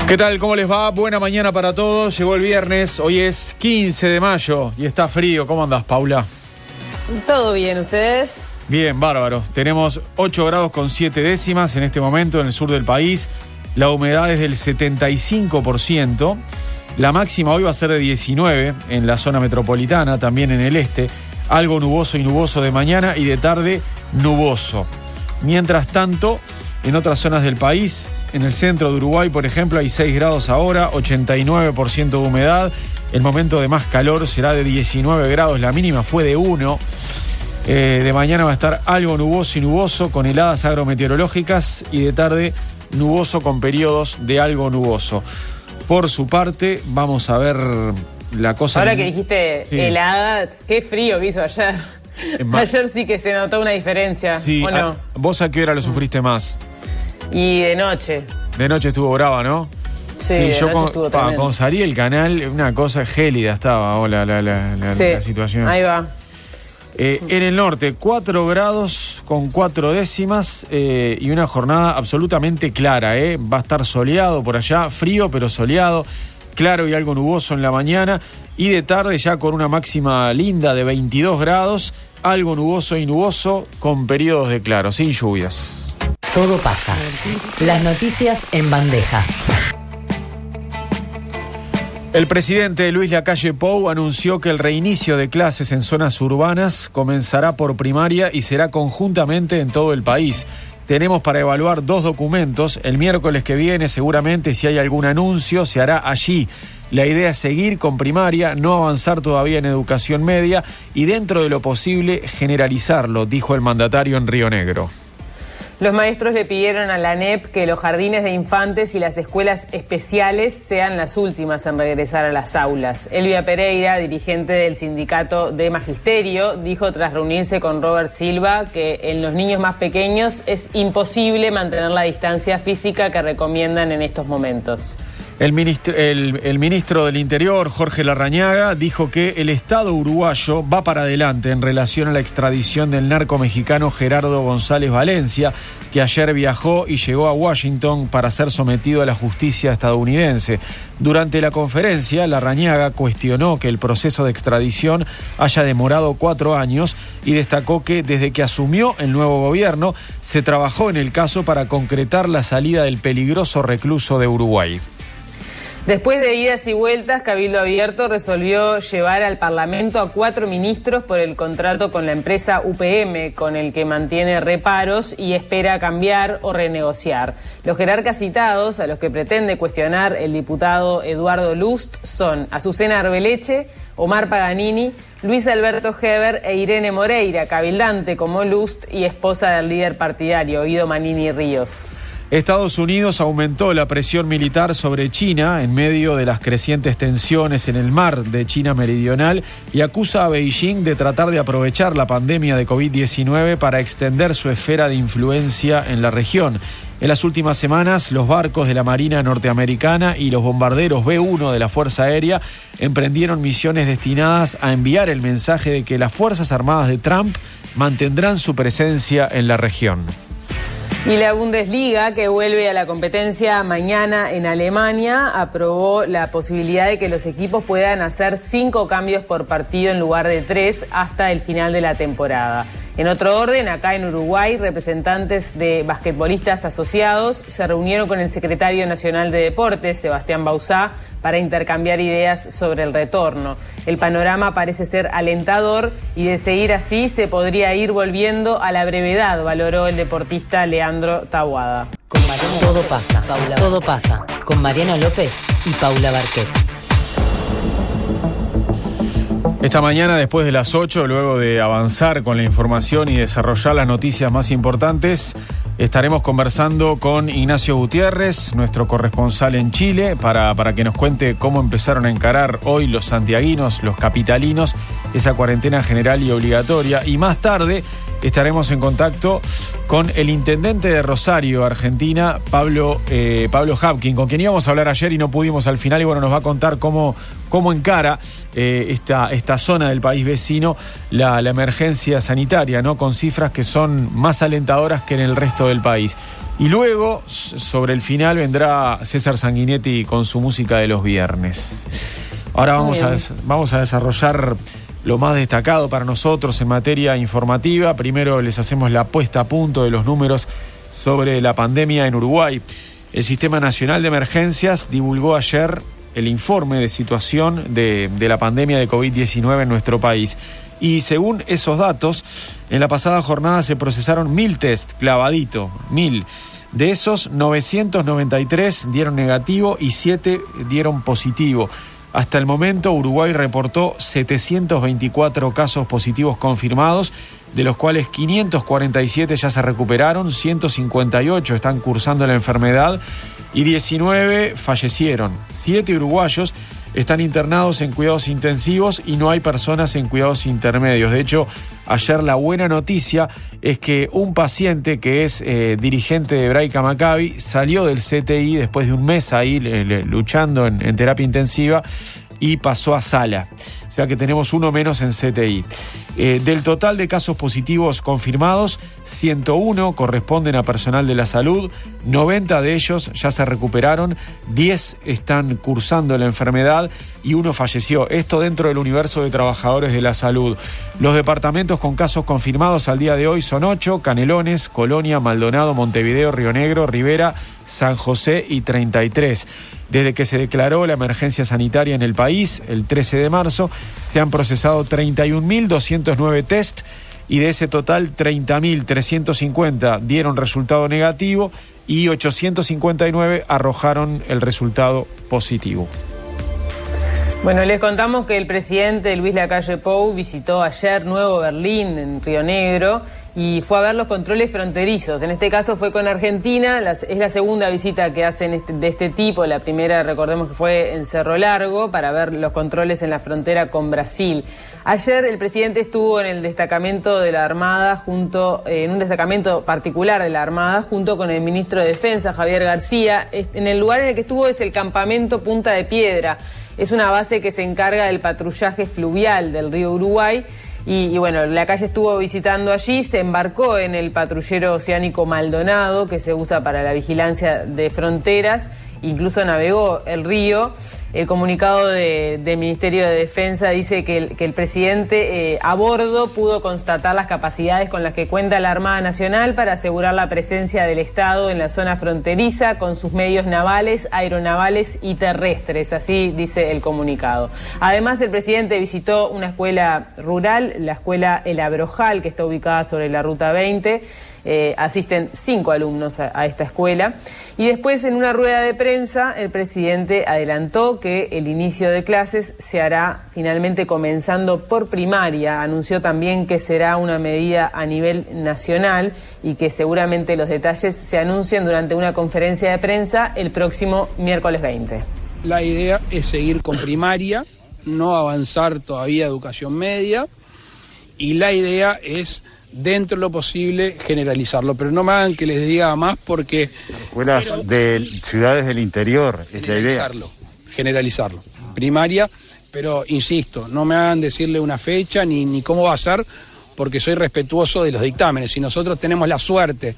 ¿Qué tal? ¿Cómo les va? Buena mañana para todos. Llegó el viernes, hoy es 15 de mayo y está frío. ¿Cómo andás, Paula? Todo bien, ¿ustedes? Bien, bárbaro. Tenemos 8 grados con 7 décimas en este momento en el sur del país. La humedad es del 75%. La máxima hoy va a ser de 19 en la zona metropolitana, también en el este. Algo nuboso y nuboso de mañana y de tarde nuboso. Mientras tanto, en otras zonas del país, en el centro de Uruguay, por ejemplo, hay 6 grados ahora, 89% de humedad. El momento de más calor será de 19 grados, la mínima fue de 1. De mañana va a estar algo nuboso y nuboso, con heladas agrometeorológicas, y de tarde nuboso con periodos de algo nuboso. Por su parte, vamos a ver la cosa... Ahora que dijiste sí, heladas, qué frío que hizo ayer. Ayer sí que se notó una diferencia, sí, ¿o no? ¿Vos a qué hora lo sufriste más? Y de noche. De noche estuvo brava, ¿no? Sí, yo con Sarí el canal, una cosa gélida estaba la situación. Ahí va. En el norte, 4 grados con 4 décimas y una jornada absolutamente clara, Va a estar soleado por allá, frío pero soleado, claro y algo nuboso en la mañana, y de tarde ya con una máxima linda de 22 grados, algo nuboso y nuboso con periodos de claro, sin lluvias. Todo pasa. Las noticias en bandeja. El presidente Luis Lacalle Pou anunció que el reinicio de clases en zonas urbanas comenzará por primaria y será conjuntamente en todo el país. Tenemos para evaluar 2 documentos. El miércoles que viene, seguramente, si hay algún anuncio, se hará allí. La idea es seguir con primaria, no avanzar todavía en educación media y, dentro de lo posible, generalizarlo, dijo el mandatario en Río Negro. Los maestros le pidieron a la ANEP que los jardines de infantes y las escuelas especiales sean las últimas en regresar a las aulas. Elvia Pereira, dirigente del sindicato de Magisterio, dijo tras reunirse con Robert Silva que en los niños más pequeños es imposible mantener la distancia física que recomiendan en estos momentos. El ministro del Interior, Jorge Larrañaga, dijo que el Estado uruguayo va para adelante en relación a la extradición del narco mexicano Gerardo González Valencia, que ayer viajó y llegó a Washington para ser sometido a la justicia estadounidense. Durante la conferencia, Larrañaga cuestionó que el proceso de extradición haya demorado 4 años y destacó que desde que asumió el nuevo gobierno se trabajó en el caso para concretar la salida del peligroso recluso de Uruguay. Después de idas y vueltas, Cabildo Abierto resolvió llevar al Parlamento a 4 ministros por el contrato con la empresa UPM, con el que mantiene reparos y espera cambiar o renegociar. Los jerarcas citados, a los que pretende cuestionar el diputado Eduardo Lust, son Azucena Arbeleche, Omar Paganini, Luis Alberto Heber e Irene Moreira, cabildante como Lust y esposa del líder partidario, Guido Manini Ríos. Estados Unidos aumentó la presión militar sobre China en medio de las crecientes tensiones en el mar de China Meridional y acusa a Beijing de tratar de aprovechar la pandemia de COVID-19 para extender su esfera de influencia en la región. En las últimas semanas, los barcos de la Marina norteamericana y los bombarderos B-1 de la Fuerza Aérea emprendieron misiones destinadas a enviar el mensaje de que las Fuerzas Armadas de Trump mantendrán su presencia en la región. Y la Bundesliga, que vuelve a la competencia mañana en Alemania, aprobó la posibilidad de que los equipos puedan hacer 5 cambios por partido en lugar de 3 hasta el final de la temporada. En otro orden, acá en Uruguay, representantes de basquetbolistas asociados se reunieron con el secretario nacional de Deportes, Sebastián Bauzá, para intercambiar ideas sobre el retorno. El panorama parece ser alentador y de seguir así se podría ir volviendo a la brevedad, valoró el deportista Leandro Taboada. Con Mariano todo pasa, todo pasa, con Mariano López y Paula Barquet. Esta mañana, después de las 8, luego de avanzar con la información y desarrollar las noticias más importantes, estaremos conversando con Ignacio Gutiérrez, nuestro corresponsal en Chile, para que nos cuente cómo empezaron a encarar hoy los santiaguinos, los capitalinos, esa cuarentena general y obligatoria. Y más tarde estaremos en contacto con el intendente de Rosario, Argentina, Pablo Hapkin, con quien íbamos a hablar ayer y no pudimos al final, y bueno, nos va a contar cómo encara esta zona del país vecino la emergencia sanitaria, ¿no? Con cifras que son más alentadoras que en el resto del país. Y luego, sobre el final, vendrá César Sanguinetti con su música de los viernes. Ahora vamos a desarrollar lo más destacado para nosotros en materia informativa. Primero les hacemos la puesta a punto de los números sobre la pandemia en Uruguay. El Sistema Nacional de Emergencias divulgó ayer el informe de situación de la pandemia de COVID-19 en nuestro país. Y según esos datos, en la pasada jornada se procesaron 1.000 test, clavadito, 1.000. De esos, 993 dieron negativo y 7 dieron positivo. Hasta el momento, Uruguay reportó 724 casos positivos confirmados, de los cuales 547 ya se recuperaron, 158 están cursando la enfermedad y 19 fallecieron. 7 uruguayos están internados en cuidados intensivos y no hay personas en cuidados intermedios. De hecho, ayer la buena noticia es que un paciente que es dirigente de Hebraica Maccabi salió del CTI después de un mes ahí luchando en terapia intensiva y pasó a sala. O sea que tenemos uno menos en CTI. Del total de casos positivos confirmados, 101 corresponden a personal de la salud, 90 de ellos ya se recuperaron, 10 están cursando la enfermedad y 1 falleció. Esto dentro del universo de trabajadores de la salud. Los departamentos con casos confirmados al día de hoy son 8, Canelones, Colonia, Maldonado, Montevideo, Río Negro, Rivera, San José y 33. Desde que se declaró la emergencia sanitaria en el país, el 13 de marzo, se han procesado 31.209 test y de ese total 30.350 dieron resultado negativo y 859 arrojaron el resultado positivo. Bueno, les contamos que el presidente Luis Lacalle Pou visitó ayer Nuevo Berlín, en Río Negro, y fue a ver los controles fronterizos. En este caso fue con Argentina, es la segunda visita que hacen de este tipo. La primera, recordemos que fue en Cerro Largo, para ver los controles en la frontera con Brasil. Ayer el presidente estuvo en el destacamento de la Armada, en un destacamento particular de la Armada, junto con el ministro de Defensa, Javier García. En el lugar en el que estuvo es el campamento Punta de Piedra. Es una base que se encarga del patrullaje fluvial del río Uruguay y bueno, Lacalle estuvo visitando allí, se embarcó en el patrullero oceánico Maldonado, que se usa para la vigilancia de fronteras, incluso navegó el río. El comunicado del Ministerio de Defensa dice que el presidente a bordo pudo constatar las capacidades con las que cuenta la Armada Nacional para asegurar la presencia del Estado en la zona fronteriza con sus medios navales, aeronavales y terrestres, así dice el comunicado. Además, el presidente visitó una escuela rural, la escuela El Abrojal, que está ubicada sobre la Ruta 20. Asisten 5 alumnos a esta escuela. Y después, en una rueda de prensa, el presidente adelantó que el inicio de clases se hará finalmente comenzando por primaria. Anunció también que será una medida a nivel nacional y que seguramente los detalles se anuncien durante una conferencia de prensa el próximo miércoles 20. La idea es seguir con primaria, no avanzar todavía a educación media, y la idea es, dentro de lo posible, generalizarlo, pero no me hagan que les diga más porque... Escuelas de ciudades del interior, es la idea. Generalizarlo. Primaria, pero insisto, no me hagan decirle una fecha ni cómo va a ser, porque soy respetuoso de los dictámenes. Si nosotros tenemos la suerte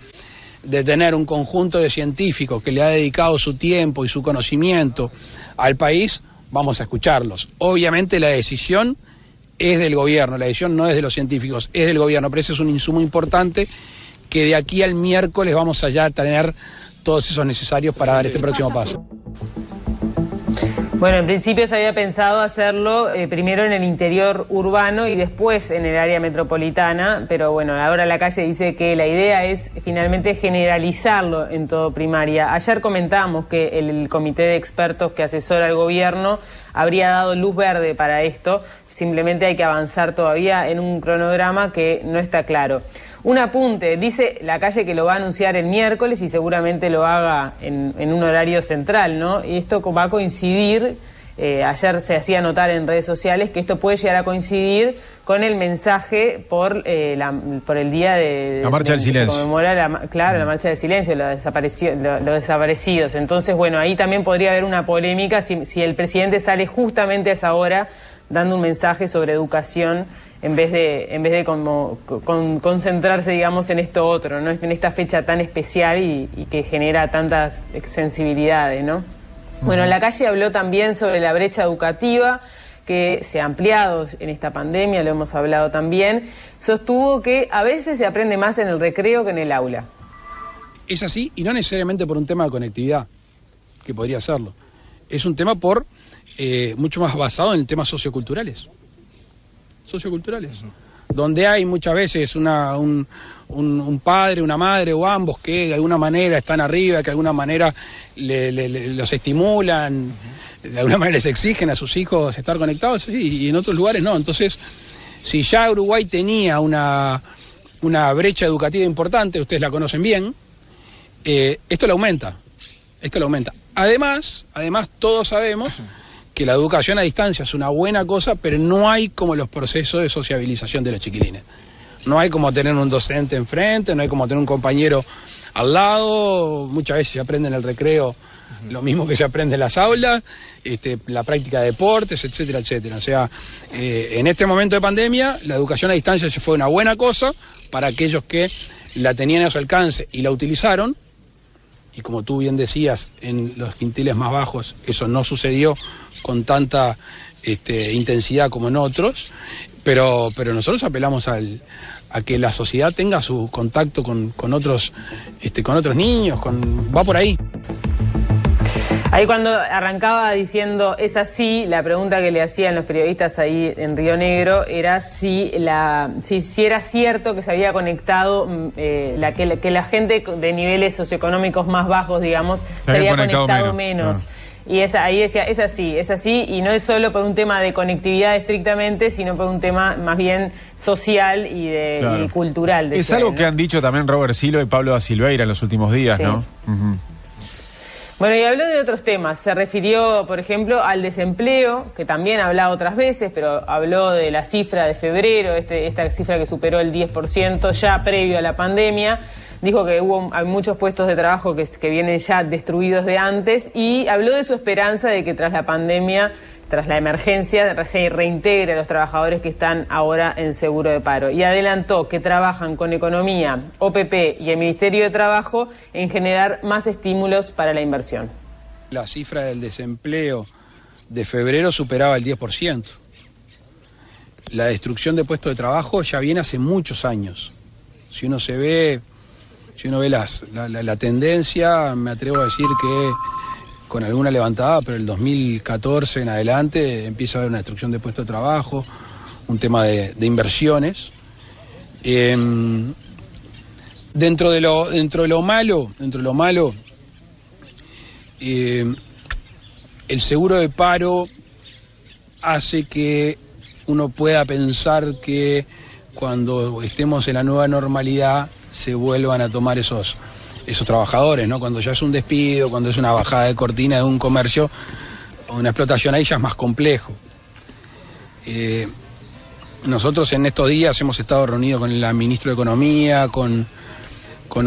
de tener un conjunto de científicos que le ha dedicado su tiempo y su conocimiento al país, vamos a escucharlos. Obviamente la decisión es del gobierno, la decisión no es de los científicos, es del gobierno, pero ese es un insumo importante que de aquí al miércoles vamos allá a tener todos esos necesarios para dar este próximo paso. Bueno, en principio se había pensado hacerlo primero en el interior urbano y después en el área metropolitana, pero bueno, ahora Lacalle dice que la idea es finalmente generalizarlo en todo primaria. Ayer comentamos que el comité de expertos que asesora al gobierno habría dado luz verde para esto, simplemente hay que avanzar todavía en un cronograma que no está claro. Un apunte, dice Lacalle que lo va a anunciar el miércoles y seguramente lo haga en un horario central, ¿no? Y esto va a coincidir, ayer se hacía notar en redes sociales que esto puede llegar a coincidir con el mensaje por el día de... La marcha del silencio. Se conmemora la marcha del silencio, los desaparecidos. Entonces, bueno, ahí también podría haber una polémica si el presidente sale justamente a esa hora dando un mensaje sobre educación en vez de como concentrarse, digamos, en esto otro, ¿no? En esta fecha tan especial y que genera tantas sensibilidades, ¿no? Bueno, Lacalle habló también sobre la brecha educativa que se ha ampliado en esta pandemia, lo hemos hablado también. Sostuvo que a veces se aprende más en el recreo que en el aula. Es así, y no necesariamente por un tema de conectividad, que podría serlo. Es un tema mucho más basado en temas socioculturales. Donde hay muchas veces un padre, una madre o ambos que de alguna manera están arriba, que de alguna manera los estimulan, de alguna manera les exigen a sus hijos estar conectados, y en otros lugares no. Entonces, si ya Uruguay tenía una brecha educativa importante, ustedes la conocen bien, esto lo aumenta. Además, todos sabemos que la educación a distancia es una buena cosa, pero no hay como los procesos de sociabilización de los chiquilines. No hay como tener un docente enfrente, no hay como tener un compañero al lado. Muchas veces se aprende en el recreo lo mismo que se aprende en las aulas, la práctica de deportes, etcétera, etcétera. O sea, en este momento de pandemia, la educación a distancia se fue una buena cosa para aquellos que la tenían a su alcance y la utilizaron. Y como tú bien decías, en los quintiles más bajos eso no sucedió con tanta intensidad como en otros, pero nosotros apelamos a que la sociedad tenga su contacto con otros niños, va por ahí. Ahí cuando arrancaba diciendo es así, la pregunta que le hacían los periodistas ahí en Río Negro era si era cierto que se había conectado, que la gente de niveles socioeconómicos más bajos, digamos, se había conectado menos. Y ahí decía, es así, y no es solo por un tema de conectividad estrictamente, sino por un tema más bien social y cultural. Es algo que han dicho también Robert Silva y Pablo da Silveira en los últimos días, sí. ¿No? Bueno, y habló de otros temas. Se refirió, por ejemplo, al desempleo, que también ha hablado otras veces, pero habló de la cifra de febrero, esta cifra que superó el 10% ya previo a la pandemia. Dijo que hay muchos puestos de trabajo que vienen ya destruidos de antes, y habló de su esperanza de que tras la pandemia, tras la emergencia, se reintegre a los trabajadores que están ahora en seguro de paro. Y adelantó que trabajan con Economía, OPP y el Ministerio de Trabajo en generar más estímulos para la inversión. La cifra del desempleo de febrero superaba el 10%. La destrucción de puestos de trabajo ya viene hace muchos años. Si uno ve la tendencia, me atrevo a decir que con alguna levantada, pero el 2014 en adelante empieza a haber una destrucción de puestos de trabajo, un tema de inversiones. Dentro de lo malo, el seguro de paro hace que uno pueda pensar que cuando estemos en la nueva normalidad se vuelvan a tomar esos trabajadores, ¿no? Cuando ya es un despido, cuando es una bajada de cortina de un comercio o una explotación, ahí ya es más complejo. Nosotros en estos días hemos estado reunidos con el ministro de Economía, con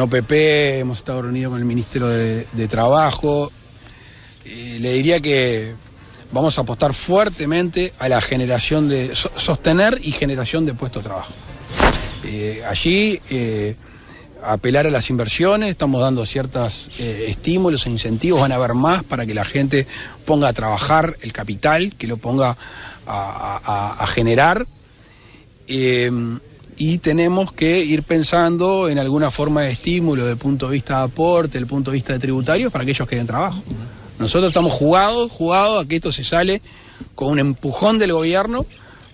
OPP, hemos estado reunidos con el ministro de Trabajo. Le diría que vamos a apostar fuertemente a la generación sostener y generación de puestos de trabajo. Allí apelar a las inversiones, estamos dando ciertos estímulos e incentivos, van a haber más para que la gente ponga a trabajar el capital, que lo ponga a generar, y tenemos que ir pensando en alguna forma de estímulo desde el punto de vista de aporte, desde el punto de vista de tributarios, para que ellos queden trabajo. Nosotros estamos jugados a que esto se sale con un empujón del gobierno,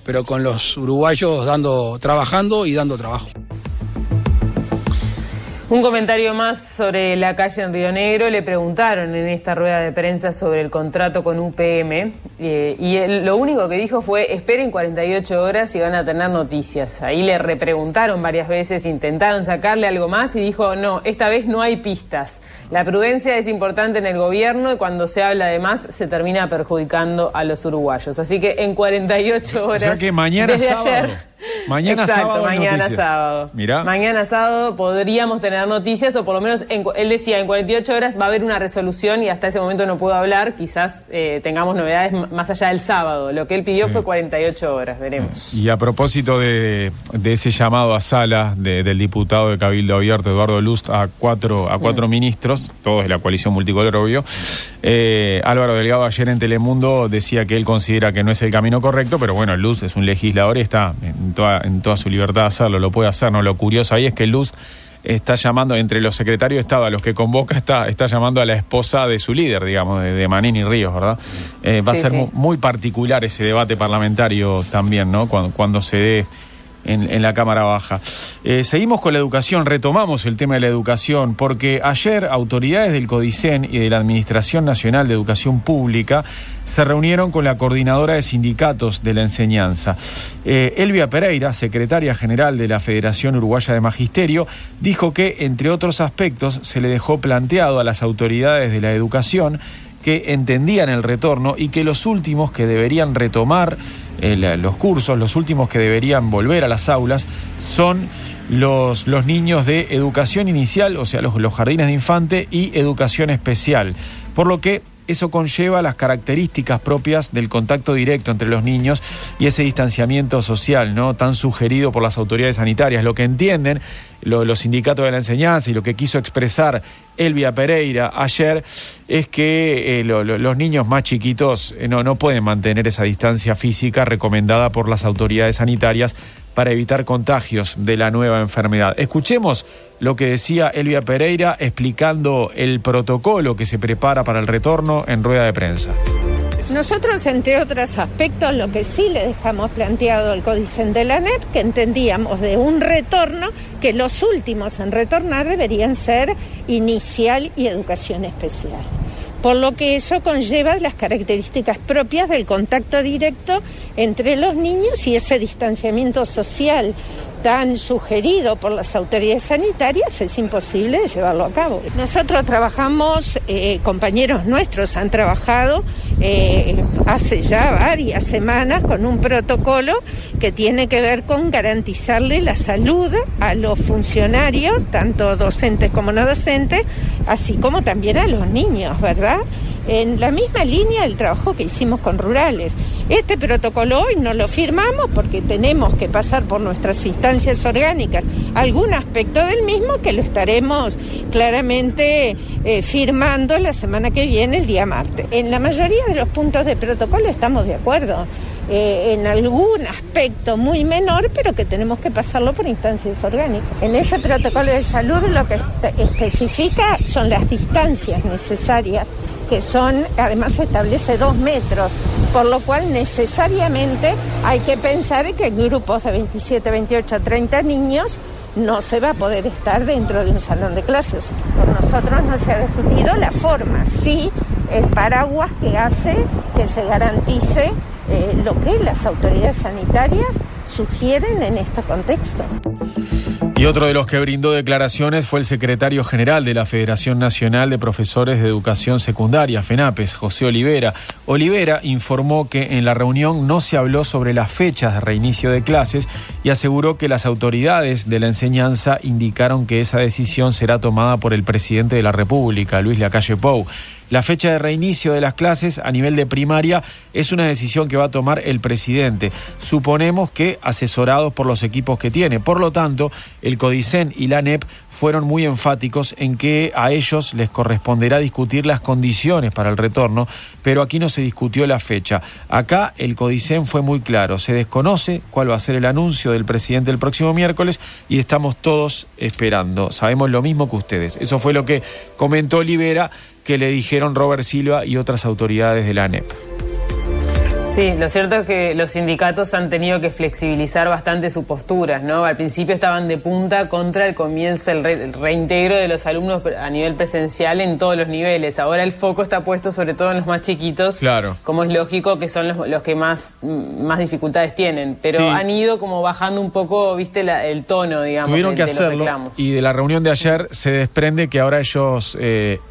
pero con los uruguayos trabajando y dando trabajo. Un comentario más sobre Lacalle en Río Negro. Le preguntaron en esta rueda de prensa sobre el contrato con UPM y él, lo único que dijo fue: esperen 48 horas y van a tener noticias. Ahí le repreguntaron varias veces, intentaron sacarle algo más y dijo: no, esta vez no hay pistas. La prudencia es importante en el gobierno y cuando se habla de más se termina perjudicando a los uruguayos. Así que en 48 horas, o sea que mañana desde sábado. ayer, Mañana Exacto, sábado. Mañana sábado. Mirá. Mañana sábado podríamos tener noticias, o por lo menos, él decía, en 48 horas va a haber una resolución y hasta ese momento no puedo hablar. Quizás tengamos novedades más allá del sábado. Lo que él pidió fue 48 horas, veremos. Y a propósito de ese llamado a sala del diputado de Cabildo Abierto, Eduardo Lust, a cuatro ministros, todos de la coalición multicolor, obvio, Álvaro Delgado ayer en Telemundo decía que él considera que no es el camino correcto, pero bueno, Lust es un legislador y está en toda su libertad de hacerlo, lo puede hacer, ¿no? Lo curioso ahí es que Lust está llamando, entre los secretarios de Estado a los que convoca, está llamando a la esposa de su líder, digamos, de Manini Ríos, ¿verdad? Va a ser muy particular ese debate parlamentario también, ¿no? Cuando se dé en la Cámara Baja. Seguimos con la educación, retomamos el tema de la educación, porque ayer autoridades del CODICEN y de la Administración Nacional de Educación Pública se reunieron con la coordinadora de sindicatos de la enseñanza. Elvia Pereira, secretaria general de la Federación Uruguaya de Magisterio, dijo que, entre otros aspectos, se le dejó planteado a las autoridades de la educación que entendían el retorno y que los últimos que deberían retomar los cursos, los últimos que deberían volver a las aulas, son los niños de educación inicial, o sea, los jardines de infante y educación especial. Por lo que eso conlleva las características propias del contacto directo entre los niños y ese distanciamiento social, ¿no?, tan sugerido por las autoridades sanitarias. Lo que entienden los sindicatos de la enseñanza y lo que quiso expresar Elvia Pereira ayer es que los niños más chiquitos no pueden mantener esa distancia física recomendada por las autoridades sanitarias para evitar contagios de la nueva enfermedad. Escuchemos lo que decía Elvia Pereira explicando el protocolo que se prepara para el retorno en rueda de prensa. Nosotros, entre otros aspectos, lo que sí le dejamos planteado al CODICEN de la ANEP, que entendíamos de un retorno, que los últimos en retornar deberían ser inicial y educación especial. Por lo que eso conlleva las características propias del contacto directo entre los niños y ese distanciamiento social tan sugerido por las autoridades sanitarias, es imposible llevarlo a cabo. Nosotros trabajamos, compañeros nuestros han trabajado hace ya varias semanas con un protocolo que tiene que ver con garantizarle la salud a los funcionarios, tanto docentes como no docentes, así como también a los niños, ¿verdad? En la misma línea del trabajo que hicimos con rurales. Este protocolo hoy no lo firmamos porque tenemos que pasar por nuestras instancias orgánicas algún aspecto del mismo que lo estaremos claramente firmando la semana que viene, el día martes. En la mayoría de los puntos de protocolo estamos de acuerdo. En algún aspecto muy menor, pero que tenemos que pasarlo por instancias orgánicas. En ese protocolo de salud lo que especifica son las distancias necesarias, que son, además establece 2 metros, por lo cual necesariamente hay que pensar que en grupos de 27, 28, 30 niños no se va a poder estar dentro de un salón de clases. Por nosotros no se ha discutido la forma, sí el paraguas que hace que se garantice lo que las autoridades sanitarias sugieren en este contexto. Y otro de los que brindó declaraciones fue el secretario general de la Federación Nacional de Profesores de Educación Secundaria, FENAPES, José Olivera. Olivera informó que en la reunión no se habló sobre las fechas de reinicio de clases y aseguró que las autoridades de la enseñanza indicaron que esa decisión será tomada por el presidente de la República, Luis Lacalle Pou. La fecha de reinicio de las clases a nivel de primaria es una decisión que va a tomar el presidente. Suponemos que asesorados por los equipos que tiene. Por lo tanto, el CODICEN y la ANEP fueron muy enfáticos en que a ellos les corresponderá discutir las condiciones para el retorno, pero aquí no se discutió la fecha. Acá el CODICEN fue muy claro. Se desconoce cuál va a ser el anuncio del presidente el próximo miércoles y estamos todos esperando. Sabemos lo mismo que ustedes. Eso fue lo que comentó Olivera, que le dijeron Robert Silva y otras autoridades de la ANEP. Sí, lo cierto es que los sindicatos han tenido que flexibilizar bastante sus posturas, ¿no? Al principio estaban de punta contra el comienzo, el reintegro de los alumnos a nivel presencial en todos los niveles. Ahora el foco está puesto sobre todo en los más chiquitos, claro, como es lógico, que son los que más dificultades tienen. Pero sí, han ido como bajando un poco, viste, el tono, digamos, tuvieron que hacerlo, los reclamos. Y de la reunión de ayer se desprende que ahora ellos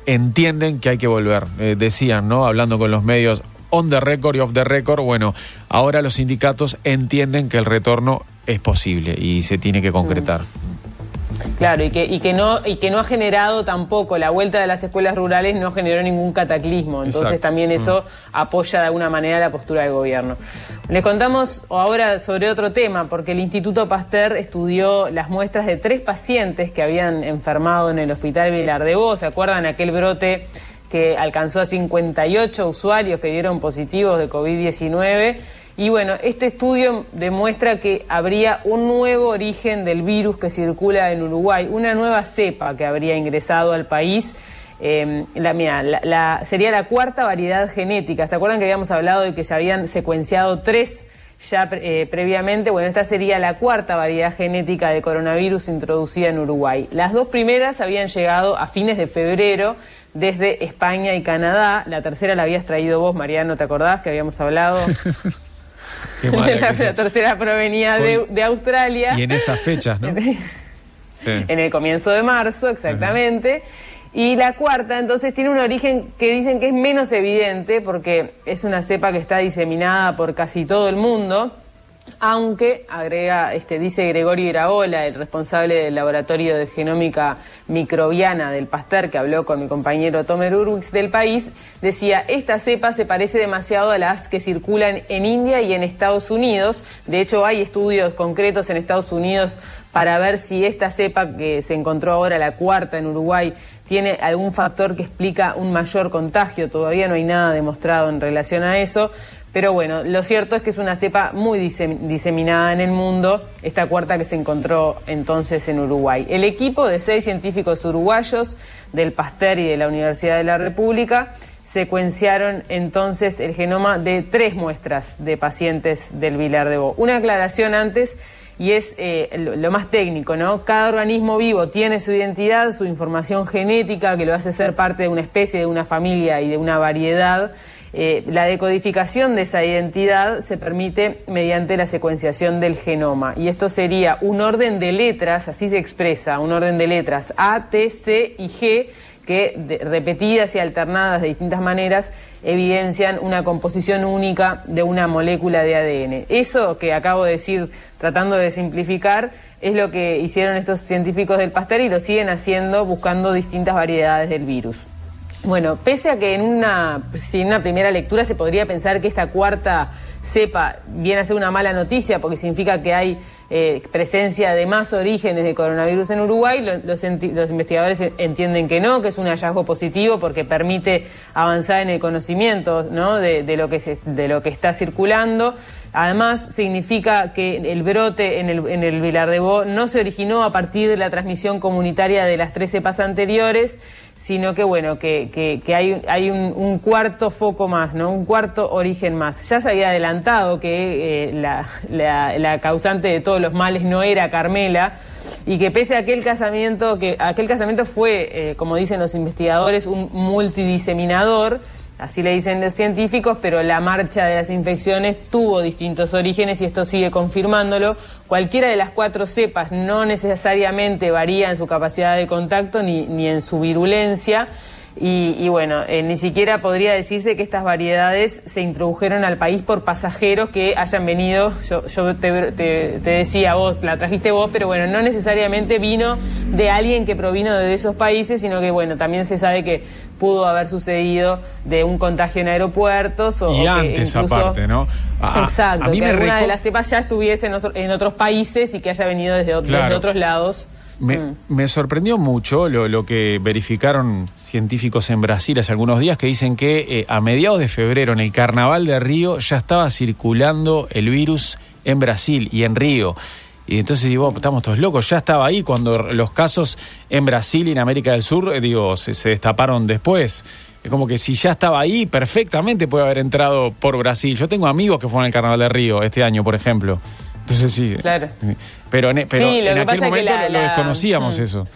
entienden que hay que volver. Decían, ¿no? Hablando con los medios, on the record y off the record, bueno, ahora los sindicatos entienden que el retorno es posible y se tiene que concretar. Claro, y que no ha generado tampoco, la vuelta de las escuelas rurales no generó ningún cataclismo, entonces Exacto. también eso apoya de alguna manera la postura del gobierno. Les contamos ahora sobre otro tema, porque el Instituto Pasteur estudió las muestras de 3 pacientes que habían enfermado en el Hospital Vilar de Bo. ¿Se acuerdan aquel brote que alcanzó a 58 usuarios que dieron positivos de COVID-19? Y bueno, este estudio demuestra que habría un nuevo origen del virus que circula en Uruguay, una nueva cepa que habría ingresado al país. Sería la 4ª variedad genética. ¿Se acuerdan que habíamos hablado de que ya habían secuenciado 3 ya previamente? Bueno, esta sería la 4ª variedad genética de coronavirus introducida en Uruguay. Las 2 primeras habían llegado a fines de febrero desde España y Canadá. La tercera la habías traído vos, Mariano, ¿te acordás que habíamos hablado? La tercera provenía de Australia. Y en esas fechas, ¿no? Sí. En el comienzo de marzo, exactamente. Y la 4ª, entonces, tiene un origen que dicen que es menos evidente, porque es una cepa que está diseminada por casi todo el mundo, aunque, dice Gregorio Iraola, el responsable del Laboratorio de Genómica Microbiana del Pasteur, que habló con mi compañero Tomer Urwix del País, decía, esta cepa se parece demasiado a las que circulan en India y en Estados Unidos. De hecho, hay estudios concretos en Estados Unidos para ver si esta cepa que se encontró ahora, la 4ª en Uruguay, tiene algún factor que explica un mayor contagio. Todavía no hay nada demostrado en relación a eso. Pero bueno, lo cierto es que es una cepa muy diseminada en el mundo, esta 4ª que se encontró entonces en Uruguay. El equipo de 6 científicos uruguayos del Pasteur y de la Universidad de la República secuenciaron entonces el genoma de 3 muestras de pacientes del Vilar de Bo. Una aclaración antes, y es lo más técnico, ¿no? Cada organismo vivo tiene su identidad, su información genética, que lo hace ser parte de una especie, de una familia y de una variedad. La decodificación de esa identidad se permite mediante la secuenciación del genoma, y esto sería un orden de letras, así se expresa, un orden de letras A, T, C y G, que repetidas y alternadas de distintas maneras evidencian una composición única de una molécula de ADN. Eso que acabo de decir, tratando de simplificar, es lo que hicieron estos científicos del Pasteur y lo siguen haciendo buscando distintas variedades del virus. Bueno, pese a que en una primera lectura se podría pensar que esta 4ª cepa viene a ser una mala noticia porque significa que hay presencia de más orígenes de coronavirus en Uruguay, los investigadores entienden que no, que es un hallazgo positivo porque permite avanzar en el conocimiento, ¿no? de lo que está circulando. Además, significa que el brote en el Vilar de Bo no se originó a partir de la transmisión comunitaria de las 3 cepas anteriores, sino que bueno, que hay un 4º foco más, ¿no? Un 4º origen más. Ya se había adelantado que la causante de todos los males no era Carmela, y que pese a aquel casamiento fue, como dicen los investigadores, un multidiseminador. Así le dicen los científicos, pero la marcha de las infecciones tuvo distintos orígenes y esto sigue confirmándolo. Cualquiera de las 4 cepas no necesariamente varía en su capacidad de contacto ni en su virulencia. Y bueno, ni siquiera podría decirse que estas variedades se introdujeron al país por pasajeros que hayan venido, yo te decía, vos la trajiste vos, pero bueno, no necesariamente vino de alguien que provino de esos países, sino que bueno, también se sabe que pudo haber sucedido de un contagio en aeropuertos y antes incluso, aparte, ¿no? Exacto, a mí que alguna de las cepas ya estuviese en otros países y que haya venido desde otros lados. Me sorprendió mucho lo que verificaron científicos en Brasil hace algunos días, que dicen que a mediados de febrero, en el Carnaval de Río, ya estaba circulando el virus en Brasil y en Río. Y entonces digo, estamos todos locos, ya estaba ahí cuando los casos en Brasil y en América del Sur, se destaparon después. Es como que si ya estaba ahí, perfectamente puede haber entrado por Brasil. Yo tengo amigos que fueron al Carnaval de Río este año, por ejemplo. Entonces sí. Claro. Pero en aquel momento lo desconocíamos eso.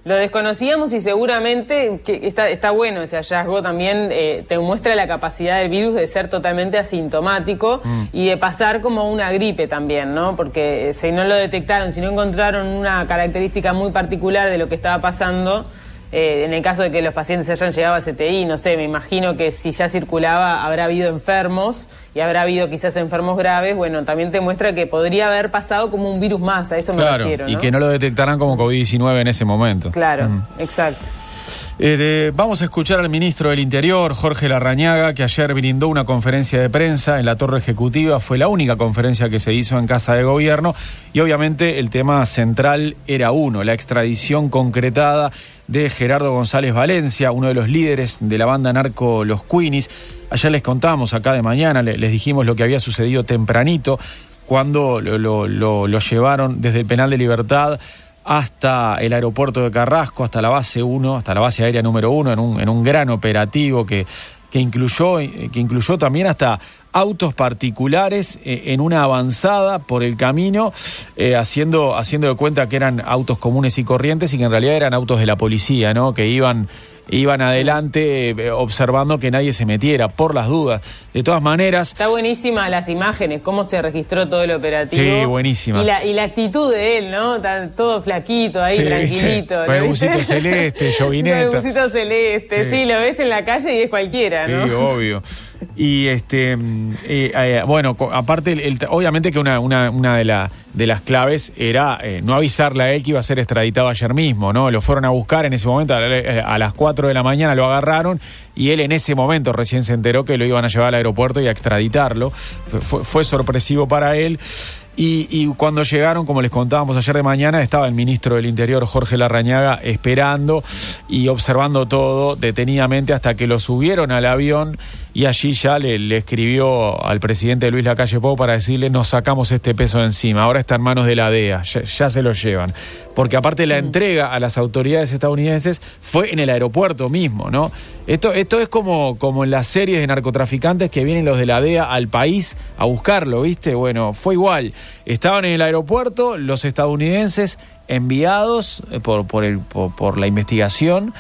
Lo desconocíamos y seguramente que está bueno ese hallazgo también, te muestra la capacidad del virus de ser totalmente asintomático y de pasar como una gripe también, ¿no? Porque si no lo detectaron, si no encontraron una característica muy particular de lo que estaba pasando, En el caso de que los pacientes hayan llegado a CTI, no sé, me imagino que si ya circulaba habrá habido enfermos y habrá habido quizás enfermos graves. Bueno, también te muestra que podría haber pasado como un virus más, a eso me refiero, ¿no? Y que no lo detectarán como COVID-19 en ese momento. Claro, exacto. Vamos a escuchar al ministro del Interior, Jorge Larrañaga, que ayer brindó una conferencia de prensa en la Torre Ejecutiva. Fue la única conferencia que se hizo en Casa de Gobierno y obviamente el tema central era la extradición concretada de Gerardo González Valencia, uno de los líderes de la banda narco Los Queenies. Ayer les contamos acá de mañana, les dijimos lo que había sucedido tempranito cuando lo llevaron desde el Penal de Libertad hasta el aeropuerto de Carrasco, hasta la base 1, hasta la base aérea número 1, en un gran operativo que incluyó también hasta autos particulares en una avanzada por el camino, haciendo de cuenta que eran autos comunes y corrientes y que en realidad eran autos de la policía, ¿no? Que iban adelante observando que nadie se metiera, por las dudas. De todas maneras... Está buenísima las imágenes, cómo se registró todo el operativo. Sí, buenísima. Y la actitud de él, ¿no? Está todo flaquito ahí, sí, tranquilito. Con el busito celeste, yoguineta. Con el busito celeste, sí, lo ves en la calle y es cualquiera, ¿no? Sí, obvio. Y bueno, aparte, obviamente que una de las claves era no avisarle a él que iba a ser extraditado ayer mismo, ¿no? Lo fueron a buscar en ese momento, a las 4 de la mañana lo agarraron y él en ese momento recién se enteró que lo iban a llevar al aeropuerto y a extraditarlo. Fue sorpresivo para él. Y cuando llegaron, como les contábamos ayer de mañana, estaba el ministro del Interior, Jorge Larrañaga, esperando y observando todo detenidamente hasta que lo subieron al avión y allí ya le escribió al presidente Luis Lacalle Pou para decirle: nos sacamos este peso de encima, ahora está en manos de la DEA, ya se lo llevan. Porque aparte la entrega a las autoridades estadounidenses fue en el aeropuerto mismo, ¿no? Esto es como en las series de narcotraficantes que vienen los de la DEA al país a buscarlo, ¿viste? Bueno, fue igual. Estaban en el aeropuerto los estadounidenses enviados por la investigación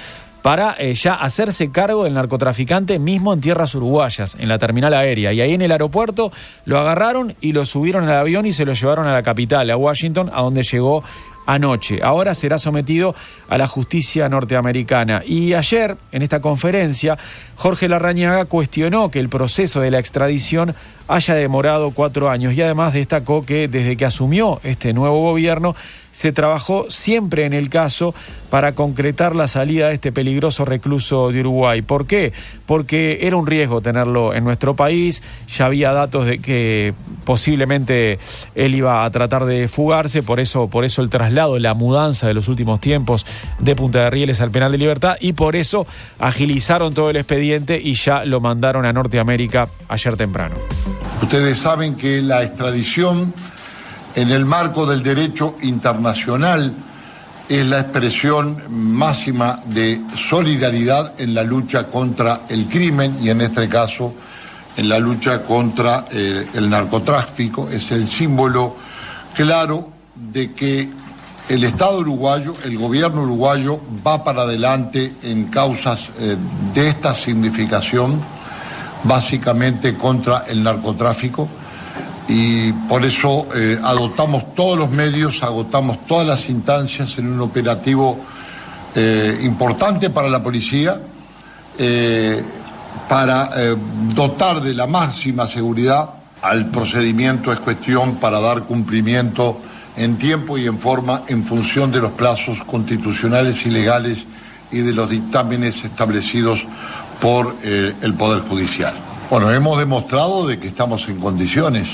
para ya hacerse cargo del narcotraficante mismo en tierras uruguayas, en la terminal aérea. Y ahí en el aeropuerto lo agarraron y lo subieron al avión y se lo llevaron a la capital, a Washington, a donde llegó anoche. Ahora será sometido a la justicia norteamericana. Y ayer, en esta conferencia, Jorge Larrañaga cuestionó que el proceso de la extradición haya demorado 4 años y además destacó que desde que asumió este nuevo gobierno se trabajó siempre en el caso para concretar la salida de este peligroso recluso de Uruguay. ¿Por qué? Porque era un riesgo tenerlo en nuestro país, ya había datos de que posiblemente él iba a tratar de fugarse, por eso el traslado, la mudanza de los últimos tiempos de Punta de Rieles al Penal de Libertad, y por eso agilizaron todo el expediente y ya lo mandaron a Norteamérica ayer temprano. Ustedes saben que la extradición en el marco del derecho internacional es la expresión máxima de solidaridad en la lucha contra el crimen y en este caso en la lucha contra el narcotráfico. Es el símbolo claro de que el Estado uruguayo, el gobierno uruguayo va para adelante en causas de esta significación, básicamente contra el narcotráfico. Y por eso adoptamos todos los medios, agotamos todas las instancias en un operativo importante para la policía, para dotar de la máxima seguridad al procedimiento. Es cuestión para dar cumplimiento en tiempo y en forma en función de los plazos constitucionales y legales y de los dictámenes establecidos por el Poder Judicial. Bueno, hemos demostrado de que estamos en condiciones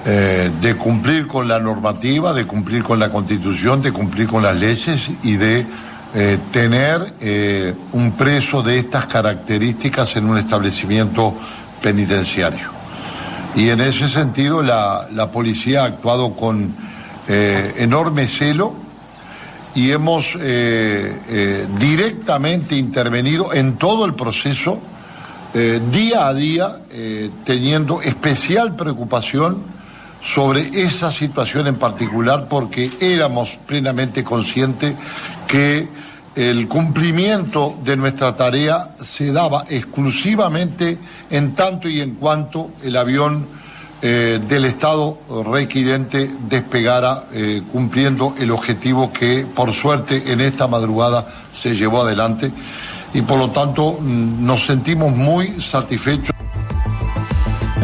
de cumplir con la normativa, de cumplir con la Constitución, de cumplir con las leyes y de tener un preso de estas características en un establecimiento penitenciario. Y en ese sentido la policía ha actuado con enorme celo y hemos directamente intervenido en todo el proceso, día a día, teniendo especial preocupación sobre esa situación en particular, porque éramos plenamente conscientes que el cumplimiento de nuestra tarea se daba exclusivamente en tanto y en cuanto el avión del Estado requirente despegara cumpliendo el objetivo que por suerte en esta madrugada se llevó adelante y por lo tanto nos sentimos muy satisfechos.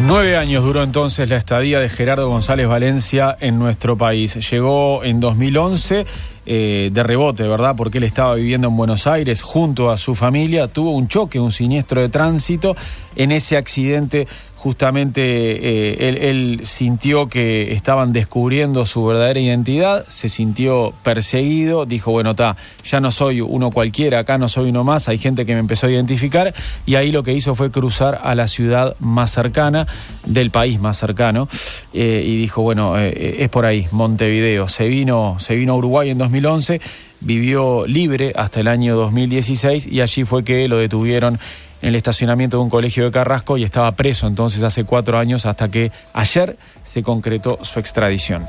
9 años duró entonces la estadía de Gerardo González Valencia en nuestro país. Llegó en 2011 de rebote, ¿verdad? Porque él estaba viviendo en Buenos Aires junto a su familia. Tuvo un choque, un siniestro de tránsito. En ese accidente justamente él sintió que estaban descubriendo su verdadera identidad, se sintió perseguido, dijo, bueno, ya no soy uno cualquiera, acá no soy uno más, hay gente que me empezó a identificar, y ahí lo que hizo fue cruzar a la ciudad más cercana, del país más cercano, y dijo, bueno, es por ahí, Montevideo. Se vino a Uruguay en 2011, vivió libre hasta el año 2016, y allí fue que lo detuvieron en el estacionamiento de un colegio de Carrasco y estaba preso entonces hace 4 años hasta que ayer se concretó su extradición.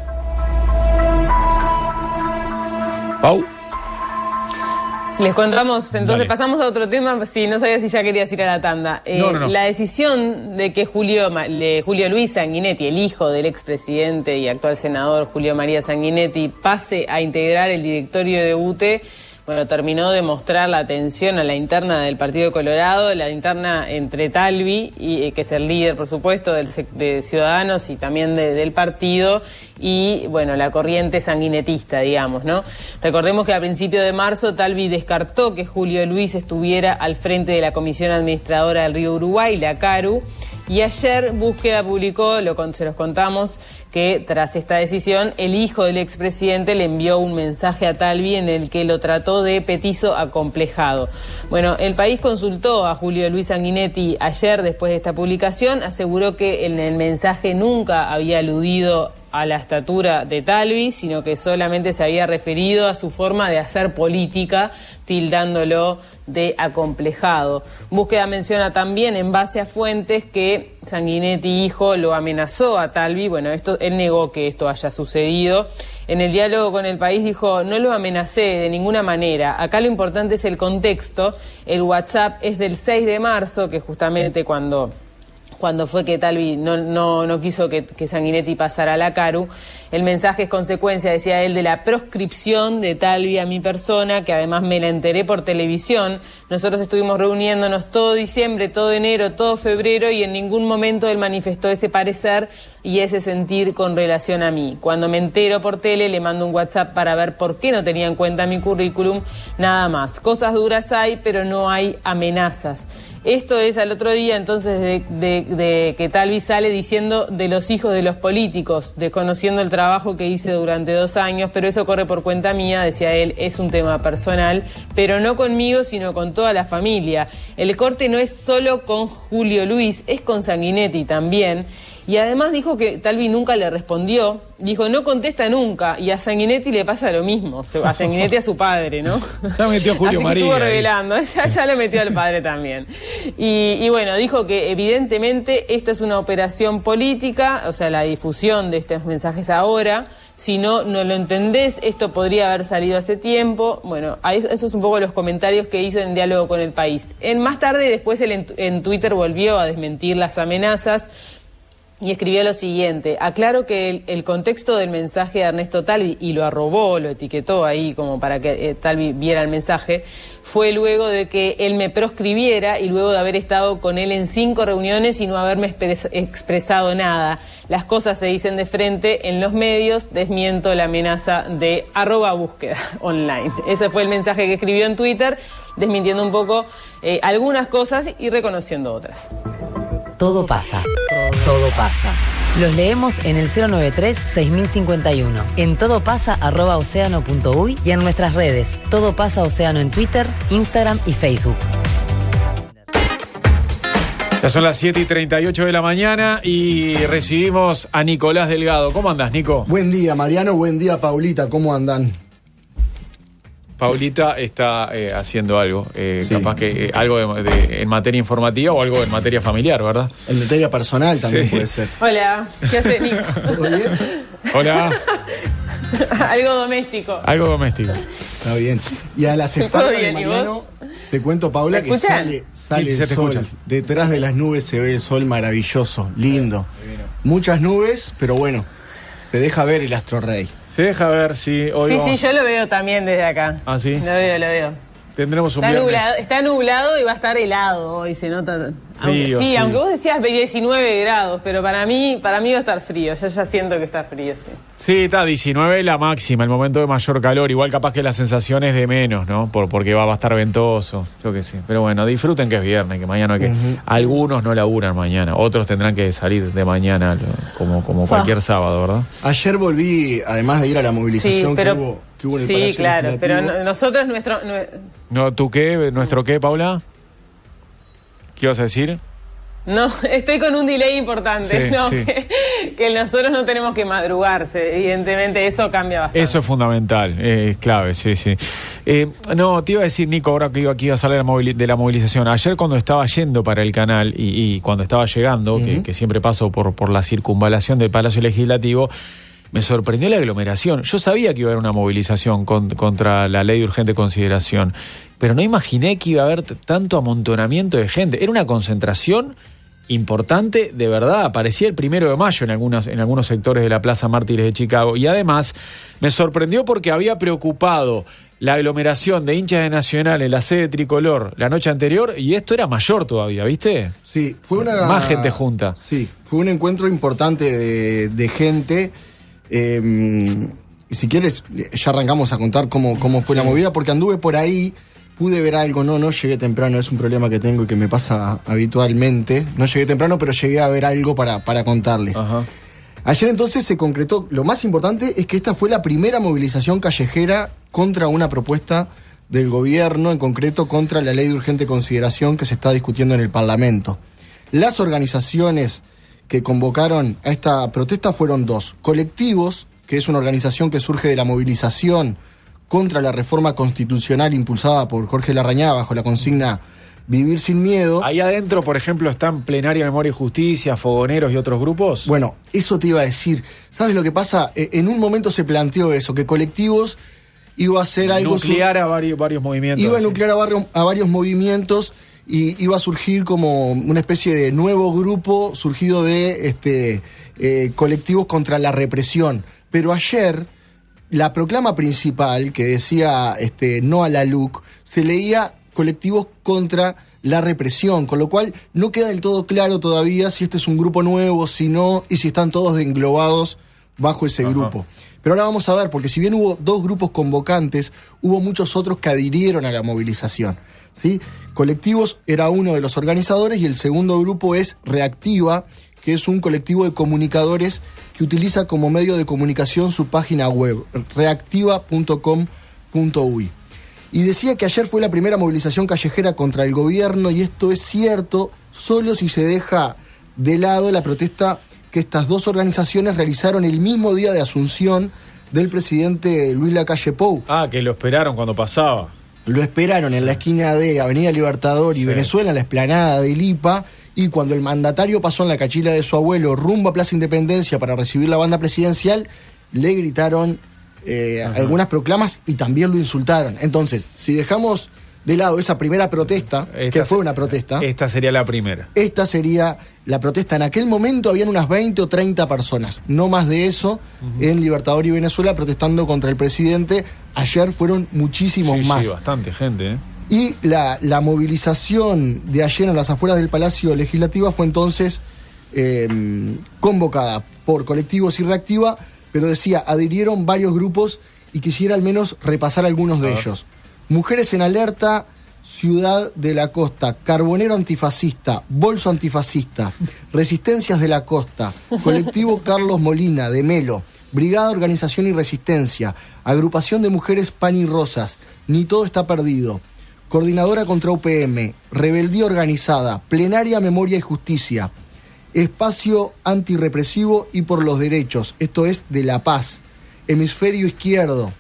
Pau. Les contamos, entonces Dale. Pasamos a otro tema, si no sabía si ya querías ir a la tanda. No. La decisión de que Julio Luis Sanguinetti, el hijo del expresidente y actual senador Julio María Sanguinetti, pase a integrar el directorio de UTE, bueno, terminó de mostrar la tensión a la interna del Partido Colorado, la interna entre Talvi, que es el líder, por supuesto, de Ciudadanos y también del partido, y, bueno, la corriente sanguinetista, digamos, ¿no? Recordemos que a principios de marzo Talvi descartó que Julio Luis estuviera al frente de la Comisión Administradora del Río Uruguay, la CARU, y ayer Búsqueda publicó, se los contamos, que tras esta decisión, el hijo del expresidente le envió un mensaje a Talvi en el que lo trató de petizo acomplejado. Bueno, el país consultó a Julio Luis Sanguinetti ayer después de esta publicación, aseguró que en el mensaje nunca había aludido a la estatura de Talvi, sino que solamente se había referido a su forma de hacer política, tildándolo de acomplejado. Búsqueda menciona también, en base a fuentes, que Sanguinetti hijo lo amenazó a Talvi. Bueno, él negó que esto haya sucedido. En el diálogo con El País dijo, no lo amenacé de ninguna manera. Acá lo importante es el contexto. El WhatsApp es del 6 de marzo, que justamente cuando fue que Talvi no quiso que Sanguinetti pasara a la CARU. El mensaje es consecuencia, decía él, de la proscripción de Talvi a mi persona, que además me la enteré por televisión. Nosotros estuvimos reuniéndonos todo diciembre, todo enero, todo febrero, y en ningún momento él manifestó ese parecer y ese sentir con relación a mí. Cuando me entero por tele, le mando un WhatsApp para ver por qué no tenía en cuenta mi currículum, nada más. Cosas duras hay, pero no hay amenazas. Esto es al otro día, entonces, de que Talvi sale diciendo de los hijos de los políticos, desconociendo el trabajo que hice durante 2 años, pero eso corre por cuenta mía, decía él, es un tema personal, pero no conmigo, sino con toda la familia. El corte no es solo con Julio Luis, es con Sanguinetti también. Y además dijo que Talvi nunca le respondió, dijo no contesta nunca, y a Sanguinetti le pasa lo mismo, a Sanguinetti a su padre, ¿no? Ya metió Julio Así María. Estuvo revelando, ya lo metió al padre también. Y bueno, dijo que evidentemente esto es una operación política, o sea, la difusión de estos mensajes ahora. Si no lo entendés, esto podría haber salido hace tiempo. Bueno, eso es un poco los comentarios que hizo en Diálogo con El País. Más tarde, después, él en Twitter volvió a desmentir las amenazas y escribió lo siguiente: aclaro que el contexto del mensaje de Ernesto Talvi, y lo arrobó, lo etiquetó ahí como para que Talvi viera el mensaje, fue luego de que él me proscribiera y luego de haber estado con él en 5 reuniones y no haberme expresado nada. Las cosas se dicen de frente en los medios, desmiento la amenaza de @búsqueda online. Ese fue el mensaje que escribió en Twitter, desmintiendo un poco algunas cosas y reconociendo otras. Todo pasa. Todo pasa. Los leemos en el 093-6051, en todopasa@oceano.uy y en nuestras redes. Todo pasa Océano en Twitter, Instagram y Facebook. Ya son las 7:38 de la mañana y recibimos a Nicolás Delgado. ¿Cómo andás, Nico? Buen día, Mariano. Buen día, Paulita. ¿Cómo andan? Paulita está haciendo algo, Sí. capaz que algo en materia informativa o algo en materia familiar, ¿verdad? En materia personal también Sí. puede ser. Hola, ¿qué haces, Nico? ¿Todo bien? Hola. Algo doméstico. Algo doméstico. Está bien. Y a las ¿Todo espaldas de bien, y Mariano, vos? Te cuento, Paula, que sale Sí, el se te sol. escucha. Detrás de las nubes se ve el sol maravilloso, lindo. Muchas nubes, pero bueno, se deja ver el Astro Rey. Se deja ver si hoy Sí, vamos- yo lo veo también desde acá. ¿Ah, sí? Lo veo. Tendremos un Está viernes. nublado, está nublado y va a estar helado hoy, se nota. Aunque, Frío, sí, sí. aunque vos decías 19 grados, pero para mí va a estar frío. Yo ya siento que está frío, sí. Sí, está 19 la máxima, el momento de mayor calor. Igual capaz que la sensación es de menos, ¿no? Porque va a estar ventoso, yo qué sé. Pero bueno, disfruten que es viernes, que mañana hay que... Algunos no laburan mañana, otros tendrán que salir de mañana, como cualquier sábado, ¿verdad? Ayer volví, además de ir a la movilización Sí, pero- que hubo en el Sí, Palacio claro, pero Legislativo. nosotros No, ¿tú qué? ¿Nuestro qué, Paula? ¿Qué ibas a decir? no, estoy con un delay importante, Sí, ¿no? sí. Que nosotros no tenemos que madrugarse, evidentemente eso cambia bastante. Eso es fundamental, es clave, sí. No, te iba a decir, Nico, ahora que iba a salir de la movilización. Ayer cuando estaba yendo para el canal y cuando estaba llegando, que siempre paso por la circunvalación del Palacio Legislativo, me sorprendió la aglomeración. Yo sabía que iba a haber una movilización contra la ley de urgente consideración, pero no imaginé que iba a haber tanto amontonamiento de gente. Era una concentración importante, de verdad. Parecía el 1 de mayo en algunos sectores de la Plaza Mártires de Chicago. Y además me sorprendió porque había preocupado la aglomeración de hinchas de Nacional en la sede tricolor la noche anterior, y esto era mayor todavía, ¿viste? Sí, fue Más gente junta. Sí, fue un encuentro importante de gente. Y si quieres, ya arrancamos a contar cómo fue la movida, porque anduve por ahí, pude ver algo, no llegué temprano, es un problema que tengo y que me pasa habitualmente. No llegué temprano, pero llegué a ver algo para contarles. Ajá. Ayer entonces se concretó, lo más importante es que esta fue la primera movilización callejera contra una propuesta del gobierno, en concreto contra la ley de urgente consideración que se está discutiendo en el Parlamento. Las organizaciones que convocaron a esta protesta fueron dos. Colectivos, que es una organización que surge de la movilización contra la reforma constitucional impulsada por Jorge Larrañaga bajo la consigna Vivir sin miedo. Ahí adentro, por ejemplo, están Plenaria, Memoria y Justicia, Fogoneros y otros grupos. Bueno, eso te iba a decir. ¿Sabes lo que pasa? En un momento se planteó eso, que colectivos iba a hacer algo... Nuclear a varios movimientos. Iba a sí. nuclear a varios movimientos y iba a surgir como una especie de nuevo grupo surgido de colectivos contra la represión. Pero ayer, la proclama principal, que decía no a la LUC, se leía colectivos contra la represión, con lo cual no queda del todo claro todavía si este es un grupo nuevo, si no, y si están todos englobados bajo ese grupo. Pero ahora vamos a ver, porque si bien hubo dos grupos convocantes, hubo muchos otros que adhirieron a la movilización, ¿sí? Colectivos era uno de los organizadores y el segundo grupo es Reactiva, que es un colectivo de comunicadores que utiliza como medio de comunicación su página web, reactiva.com.uy. Y decía que ayer fue la primera movilización callejera contra el gobierno, y esto es cierto solo si se deja de lado la protesta que estas dos organizaciones realizaron el mismo día de asunción del presidente Luis Lacalle Pou. Ah, que lo esperaron cuando pasaba. Lo esperaron en la esquina de Avenida Libertador y Sí. Venezuela, en la explanada del IPA, y cuando el mandatario pasó en la cachila de su abuelo rumbo a Plaza Independencia para recibir la banda presidencial, le gritaron algunas proclamas y también lo insultaron. Entonces, si dejamos de lado esa primera protesta, que fue una protesta, Esta sería la primera. esta sería la protesta. En aquel momento habían unas 20 o 30 personas, no más de eso, en Libertador y Venezuela protestando contra el presidente. Ayer fueron muchísimos más. Sí, bastante gente, ¿eh? Y la movilización de ayer en las afueras del Palacio Legislativo fue entonces convocada por colectivos y Reactiva, pero decía, adhirieron varios grupos y quisiera al menos repasar algunos de ellos. Mujeres en Alerta, Ciudad de la Costa, Carbonero Antifascista, Bolso Antifascista, Resistencias de la Costa, Colectivo Carlos Molina, de Melo, Brigada Organización y Resistencia, Agrupación de Mujeres Pan y Rosas, Ni Todo Está Perdido, Coordinadora contra UPM, Rebeldía Organizada, Plenaria Memoria y Justicia, Espacio Antirrepresivo y por los Derechos, esto es de La Paz, Hemisferio Izquierdo,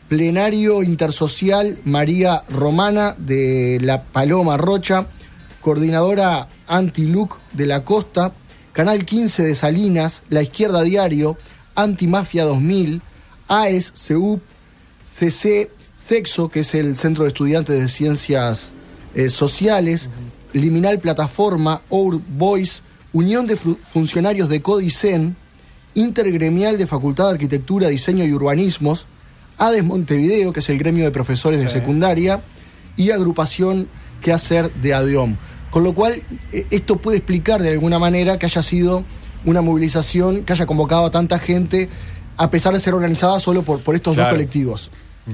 Plenario Intersocial María Romana de La Paloma Rocha, Coordinadora Anti-LUC de la Costa, Canal 15 de Salinas, La Izquierda Diario, Antimafia 2000, AES, CEUP, CC, Sexo, que es el Centro de Estudiantes de Ciencias sociales, Liminal Plataforma, Our Voice, Unión de Funcionarios de Codicen, Intergremial de Facultad de Arquitectura, Diseño y Urbanismos, ADES Montevideo, que es el gremio de profesores de secundaria, y Agrupación Qué Hacer de ADEOM. Con lo cual, esto puede explicar de alguna manera que haya sido una movilización que haya convocado a tanta gente, a pesar de ser organizada solo por estos dos colectivos.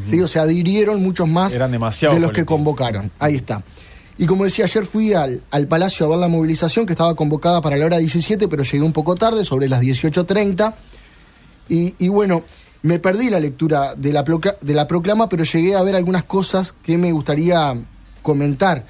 ¿Sí? O sea, adhirieron muchos más de los que convocaron. Ahí está. Y como decía, ayer fui al Palacio a ver la movilización, que estaba convocada para la hora 17, pero llegué un poco tarde, sobre las 18:30. Y bueno, me perdí la lectura de la proclama, pero llegué a ver algunas cosas que me gustaría comentar.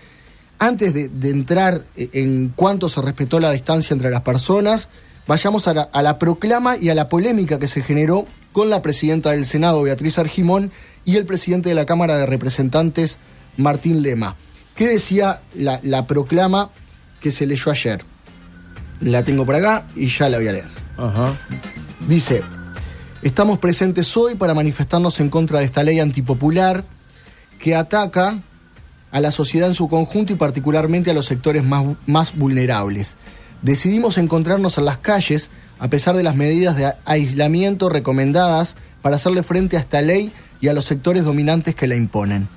Antes de entrar en cuánto se respetó la distancia entre las personas, vayamos a la proclama y a la polémica que se generó con la presidenta del Senado, Beatriz Argimón, y el presidente de la Cámara de Representantes, Martín Lema. ¿Qué decía la proclama que se leyó ayer? La tengo por acá y ya la voy a leer. Dice: estamos presentes hoy para manifestarnos en contra de esta ley antipopular que ataca a la sociedad en su conjunto y particularmente a los sectores más vulnerables. Decidimos encontrarnos en las calles a pesar de las medidas de aislamiento recomendadas para hacerle frente a esta ley y a los sectores dominantes que la imponen.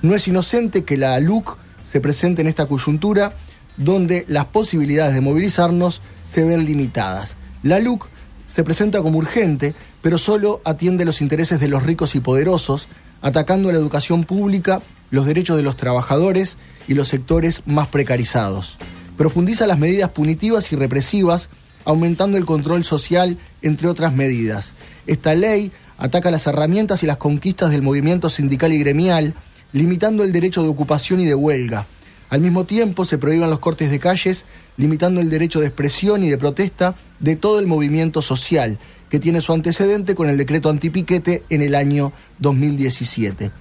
No es inocente que la LUC se presente en esta coyuntura donde las posibilidades de movilizarnos se ven limitadas. La LUC se presenta como urgente, pero solo atiende los intereses de los ricos y poderosos, atacando la educación pública, los derechos de los trabajadores y los sectores más precarizados. Profundiza las medidas punitivas y represivas, aumentando el control social, entre otras medidas. Esta ley ataca las herramientas y las conquistas del movimiento sindical y gremial, limitando el derecho de ocupación y de huelga. Al mismo tiempo, se prohíben los cortes de calles, limitando el derecho de expresión y de protesta de todo el movimiento social, que tiene su antecedente con el decreto antipiquete en el año 2017.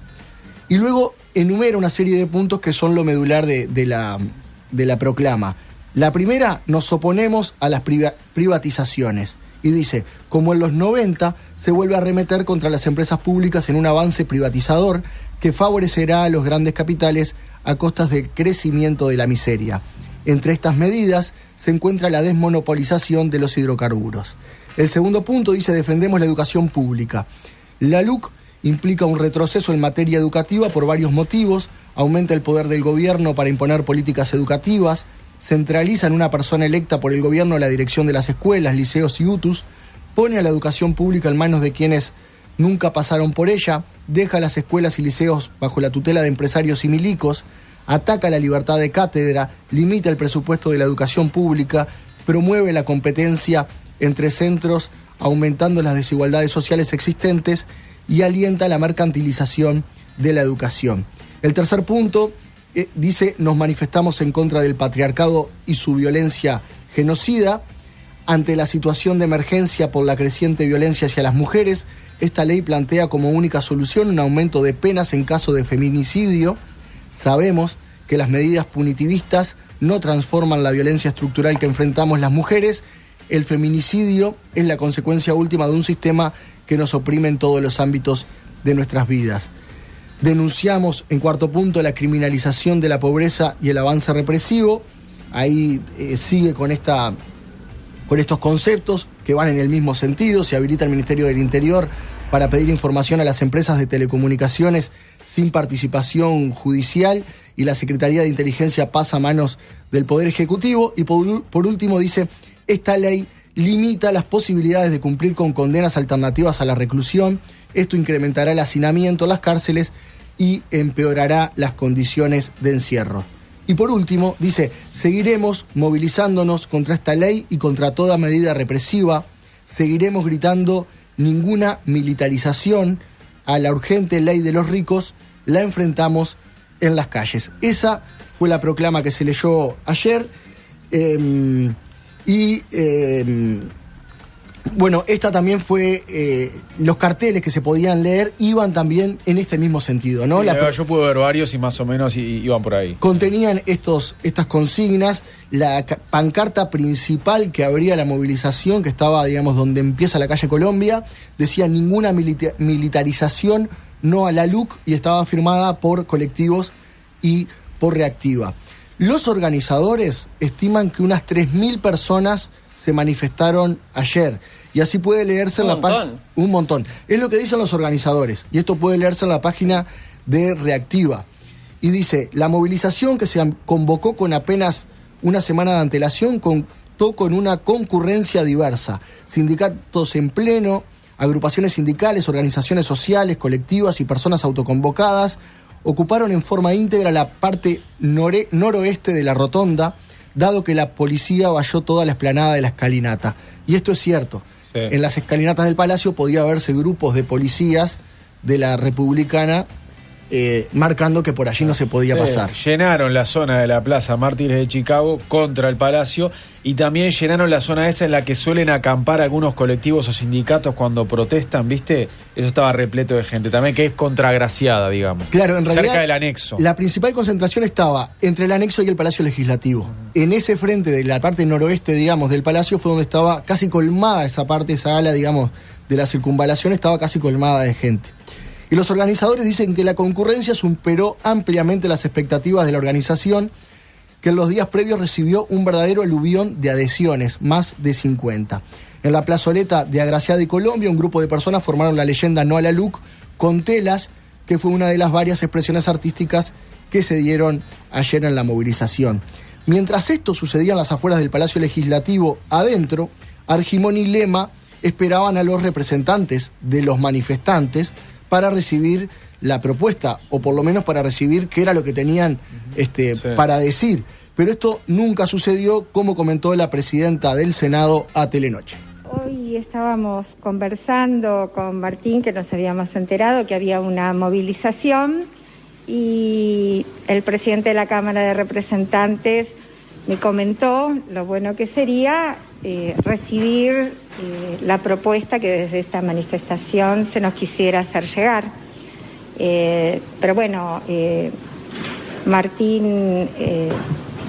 Y luego enumera una serie de puntos que son lo medular de la proclama. La primera, nos oponemos a las privatizaciones. Y dice, como en los 90, se vuelve a arremeter contra las empresas públicas en un avance privatizador que favorecerá a los grandes capitales a costas del crecimiento de la miseria. Entre estas medidas se encuentra la desmonopolización de los hidrocarburos. El segundo punto dice, defendemos la educación pública. La LUC implica un retroceso en materia educativa por varios motivos, aumenta el poder del gobierno para imponer políticas educativas, centraliza en una persona electa por el gobierno la dirección de las escuelas, liceos y UTUS, pone a la educación pública en manos de quienes nunca pasaron por ella, deja las escuelas y liceos bajo la tutela de empresarios y milicos, ataca la libertad de cátedra, limita el presupuesto de la educación pública, promueve la competencia entre centros, aumentando las desigualdades sociales existentes y alienta la mercantilización de la educación. El tercer punto dice, nos manifestamos en contra del patriarcado y su violencia genocida. Ante la situación de emergencia por la creciente violencia hacia las mujeres, esta ley plantea como única solución un aumento de penas en caso de feminicidio. Sabemos que las medidas punitivistas no transforman la violencia estructural que enfrentamos las mujeres. El feminicidio es la consecuencia última de un sistema que nos oprime en todos los ámbitos de nuestras vidas. Denunciamos, en cuarto punto, la criminalización de la pobreza y el avance represivo. Ahí sigue con estos conceptos que van en el mismo sentido. Se habilita el Ministerio del Interior para pedir información a las empresas de telecomunicaciones sin participación judicial y la Secretaría de Inteligencia pasa a manos del Poder Ejecutivo. Y por último dice, esta ley limita las posibilidades de cumplir con condenas alternativas a la reclusión. Esto incrementará el hacinamiento en las cárceles y empeorará las condiciones de encierro. Y por último, dice, seguiremos movilizándonos contra esta ley y contra toda medida represiva. Seguiremos gritando ninguna militarización. A la urgente ley de los ricos la enfrentamos en las calles. Esa fue la proclama que se leyó ayer. Bueno, esta también fue, los carteles que se podían leer iban también en este mismo sentido, ¿no? Yo pude ver varios y más o menos iban por ahí. Contenían estas consignas. La pancarta principal que abría la movilización, que estaba, digamos, donde empieza la calle Colombia, decía ninguna militarización, no a la LUC, y estaba firmada por colectivos y por Reactiva. Los organizadores estiman que unas 3.000 personas se manifestaron ayer. Y así puede leerse en la página. Un montón. Es lo que dicen los organizadores. Y esto puede leerse en la página de Reactiva. Y dice, la movilización que se convocó con apenas una semana de antelación contó con una concurrencia diversa. Sindicatos en pleno, agrupaciones sindicales, organizaciones sociales, colectivas y personas autoconvocadas ocuparon en forma íntegra la parte noroeste de la rotonda, dado que la policía valló toda la explanada de la escalinata. Y esto es cierto. Sí. En las escalinatas del Palacio podía verse grupos de policías de la Republicana marcando que por allí no se podía pasar. Llenaron la zona de la Plaza Mártires de Chicago contra el Palacio y también llenaron la zona esa en la que suelen acampar algunos colectivos o sindicatos cuando protestan, ¿viste? Eso estaba repleto de gente también, que es contragraciada, digamos. Claro, en realidad, cerca del anexo. La principal concentración estaba entre el anexo y el Palacio Legislativo. En ese frente de la parte noroeste, digamos, del Palacio fue donde estaba casi colmada esa parte, esa ala, digamos, de la circunvalación, estaba casi colmada de gente. Y los organizadores dicen que la concurrencia superó ampliamente las expectativas de la organización, que en los días previos recibió un verdadero aluvión de adhesiones, más de 50. En la plazoleta de Agraciada y Colombia, un grupo de personas formaron la leyenda No a la LUC con telas, que fue una de las varias expresiones artísticas que se dieron ayer en la movilización. Mientras esto sucedía en las afueras del Palacio Legislativo, adentro, Argimón y Lema esperaban a los representantes de los manifestantes para recibir la propuesta, o por lo menos para recibir qué era lo que tenían para decir. Pero esto nunca sucedió, como comentó la presidenta del Senado a Telenoche. Hoy estábamos conversando con Martín, que nos habíamos enterado que había una movilización, y el presidente de la Cámara de Representantes me comentó lo bueno que sería recibir la propuesta que desde esta manifestación se nos quisiera hacer llegar. Pero bueno, Martín,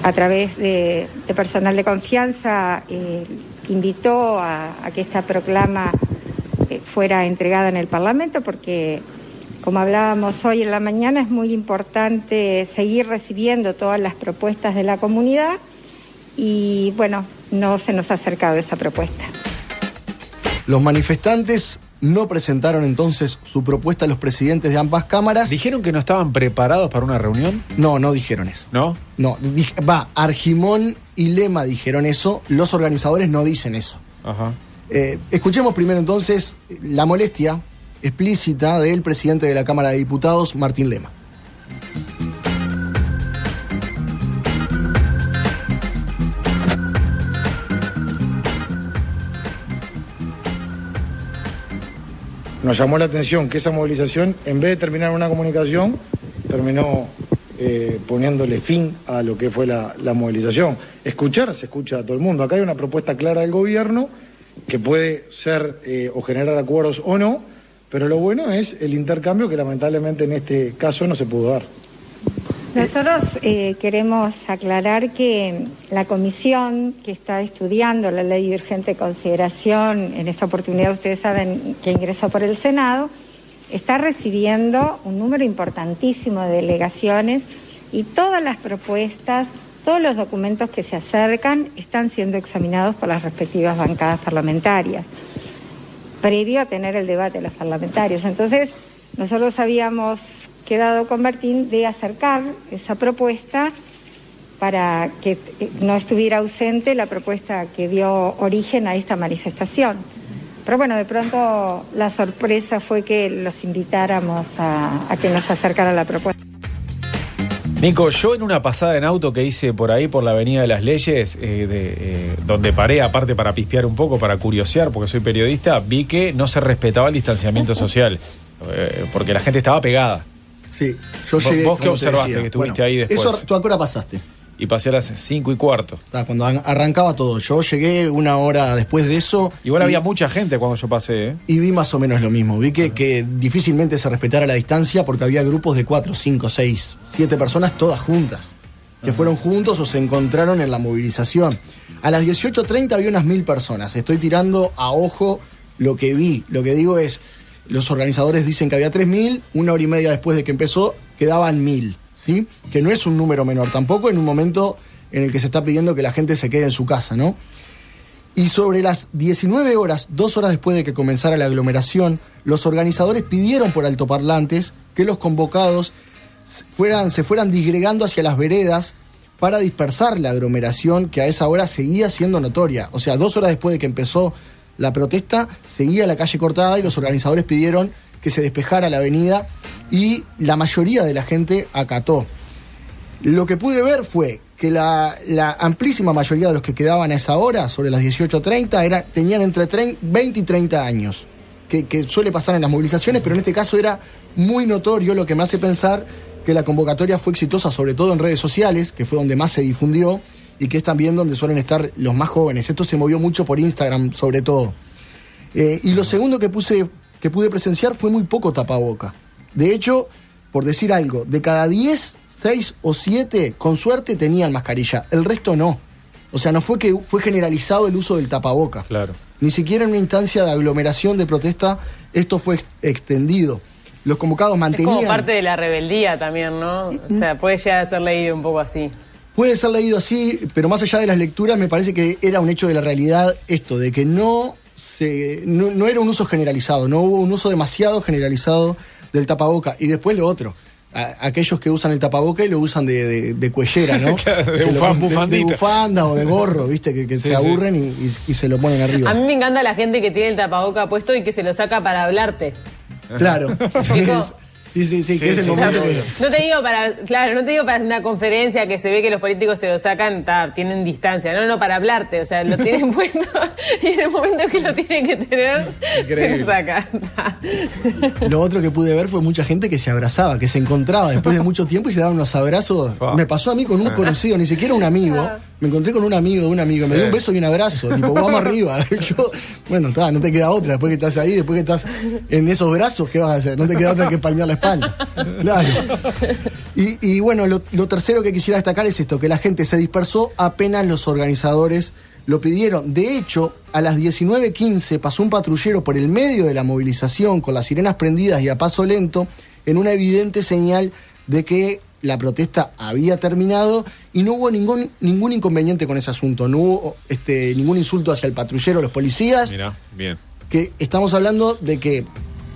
a través de personal de confianza, invitó a que esta proclama fuera entregada en el Parlamento, porque, como hablábamos hoy en la mañana, es muy importante seguir recibiendo todas las propuestas de la comunidad y, bueno, no se nos ha acercado esa propuesta. Los manifestantes no presentaron entonces su propuesta a los presidentes de ambas cámaras. ¿Dijeron que no estaban preparados para una reunión? No, no dijeron eso. ¿No? No, Argimón y Lema dijeron eso, los organizadores no dicen eso. Ajá. Escuchemos primero entonces la molestia explícita del presidente de la Cámara de Diputados, Martín Lema. Nos llamó la atención que esa movilización, en vez de terminar en una comunicación, terminó poniéndole fin a lo que fue la movilización. Escuchar, se escucha a todo el mundo. Acá hay una propuesta clara del gobierno que puede ser o generar acuerdos o no, pero lo bueno es el intercambio que lamentablemente en este caso no se pudo dar. Nosotros queremos aclarar que la comisión que está estudiando la ley de urgente consideración, en esta oportunidad ustedes saben que ingresó por el Senado, está recibiendo un número importantísimo de delegaciones y todas las propuestas, todos los documentos que se acercan están siendo examinados por las respectivas bancadas parlamentarias, previo a tener el debate de los parlamentarios. Entonces, nosotros habíamos quedado con Martín de acercar esa propuesta para que no estuviera ausente la propuesta que dio origen a esta manifestación. Pero bueno, de pronto la sorpresa fue que los invitáramos a que nos acercara la propuesta. Nico, yo en una pasada en auto que hice por ahí, por la Avenida de las Leyes, donde paré, aparte para pispear un poco, para curiosear, porque soy periodista, vi que no se respetaba el distanciamiento social, porque la gente estaba pegada. Sí, yo llegué. ¿Vos qué observaste que estuviste ahí después? Eso, ¿tú a qué hora pasaste? Y pasé a las 5:15. Cuando arrancaba todo. Yo llegué una hora después de eso. Igual había mucha gente cuando yo pasé, ¿eh? Y vi más o menos lo mismo. Vi que difícilmente se respetara la distancia porque había grupos de 4, 5, 6, 7 personas todas juntas. Que fueron juntos o se encontraron en la movilización. A las 18:30 había unas 1000 personas. Estoy tirando a ojo lo que vi. Lo que digo es, los organizadores dicen que había 3000, una hora y media después de que empezó, quedaban 1000. ¿sí? Que no es un número menor, tampoco en un momento en el que se está pidiendo que la gente se quede en su casa, ¿no? Y sobre las 19 horas, 2 horas después de que comenzara la aglomeración, los organizadores pidieron por altoparlantes que los convocados se fueran disgregando hacia las veredas para dispersar la aglomeración que a esa hora seguía siendo notoria. O sea, 2 horas después de que empezó la protesta, seguía la calle cortada y los organizadores pidieron que se despejara la avenida y la mayoría de la gente acató. Lo que pude ver fue que la amplísima mayoría de los que quedaban a esa hora, sobre las 18:30, tenían entre 20 y 30 años, que suele pasar en las movilizaciones, pero en este caso era muy notorio, lo que me hace pensar que la convocatoria fue exitosa, sobre todo en redes sociales, que fue donde más se difundió, y que es también donde suelen estar los más jóvenes. Esto se movió mucho por Instagram, sobre todo. Y lo segundo que pude presenciar fue muy poco tapaboca. De hecho, por decir algo, de cada 10, 6 o 7, con suerte, tenían mascarilla. El resto no. O sea, no fue que fue generalizado el uso del tapaboca. Claro. Ni siquiera en una instancia de aglomeración, de protesta, esto fue extendido. Los convocados mantenían... Es como parte de la rebeldía también, ¿no? O sea, puede llegar a ser leído un poco así. Puede ser leído así, pero más allá de las lecturas, me parece que era un hecho de la realidad esto, de que no era un uso generalizado, no hubo un uso demasiado generalizado del tapaboca. Y después lo otro, aquellos que usan el tapaboca y lo usan de cuellera, ¿no? de bufanda o de gorro, ¿viste? Que se aburren y se lo ponen arriba. A mí me encanta la gente que tiene el tapaboca puesto y que se lo saca para hablarte. Claro. Sí, que es el momento que... No te digo para una conferencia que se ve que los políticos se lo sacan, tienen distancia, no, para hablarte, o sea, lo tienen puesto y en el momento que lo tienen que tener, se lo sacan. Lo otro que pude ver fue mucha gente que se abrazaba, que se encontraba después de mucho tiempo y se daban unos abrazos. Me pasó a mí con un conocido, ni siquiera un amigo. Me encontré con un amigo de un amigo, me dio un beso y un abrazo, tipo, vamos arriba. Yo, bueno, no te queda otra, después que estás ahí, después que estás en esos brazos, ¿qué vas a hacer? No te queda otra que palmear la espalda. Claro. Y bueno, lo tercero que quisiera destacar es esto, que la gente se dispersó apenas los organizadores lo pidieron. De hecho, a las 19:15 pasó un patrullero por el medio de la movilización con las sirenas prendidas y a paso lento, en una evidente señal de que la protesta había terminado y no hubo ningún inconveniente con ese asunto. No hubo ningún insulto hacia el patrullero, los policías. Mirá, bien. Que estamos hablando de que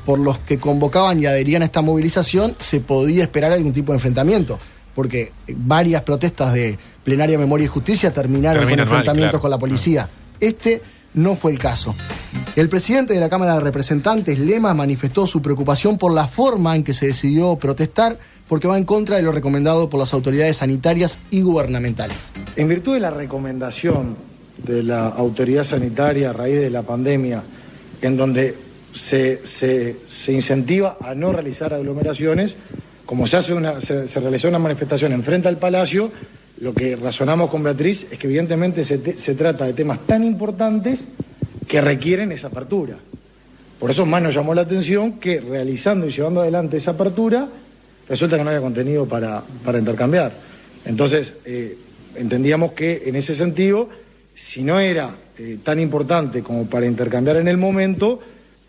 por los que convocaban y adherían a esta movilización se podía esperar algún tipo de enfrentamiento, porque varias protestas de Plenaria Memoria y Justicia terminaron con enfrentamientos con la policía. No fue el caso. El presidente de la Cámara de Representantes, Lema, manifestó su preocupación por la forma en que se decidió protestar, porque va en contra de lo recomendado por las autoridades sanitarias y gubernamentales. En virtud de la recomendación de la autoridad sanitaria a raíz de la pandemia, en donde se incentiva a no realizar aglomeraciones, como se realizó una manifestación enfrente al Palacio, lo que razonamos con Beatriz es que evidentemente se trata de temas tan importantes que requieren esa apertura. Por eso más nos llamó la atención que realizando y llevando adelante esa apertura, resulta que no había contenido para intercambiar. Entonces, entendíamos que en ese sentido, si no era tan importante como para intercambiar en el momento,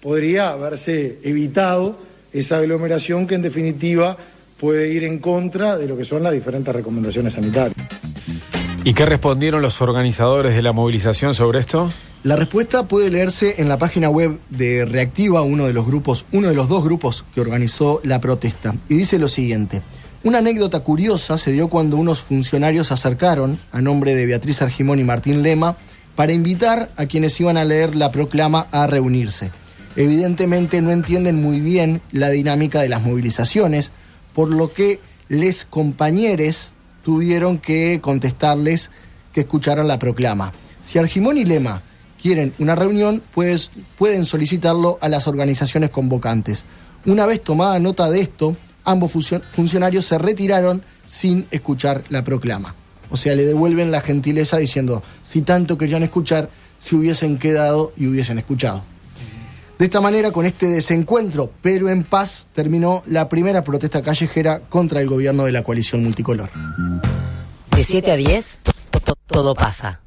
podría haberse evitado esa aglomeración que en definitiva puede ir en contra de lo que son las diferentes recomendaciones sanitarias. ¿Y qué respondieron los organizadores de la movilización sobre esto? La respuesta puede leerse en la página web de Reactiva, uno de los dos grupos que organizó la protesta. Y dice lo siguiente: una anécdota curiosa se dio cuando unos funcionarios se acercaron, a nombre de Beatriz Argimón y Martín Lema, para invitar a quienes iban a leer la proclama a reunirse. Evidentemente no entienden muy bien la dinámica de las movilizaciones, por lo que les compañeros tuvieron que contestarles que escucharan la proclama. Si Argimón y Lema quieren una reunión, pueden solicitarlo a las organizaciones convocantes. Una vez tomada nota de esto, ambos funcionarios se retiraron sin escuchar la proclama. O sea, le devuelven la gentileza diciendo, si tanto querían escuchar, si hubiesen quedado y hubiesen escuchado. De esta manera, con este desencuentro, pero en paz, terminó la primera protesta callejera contra el gobierno de la coalición multicolor. De 7 a 10, todo pasa.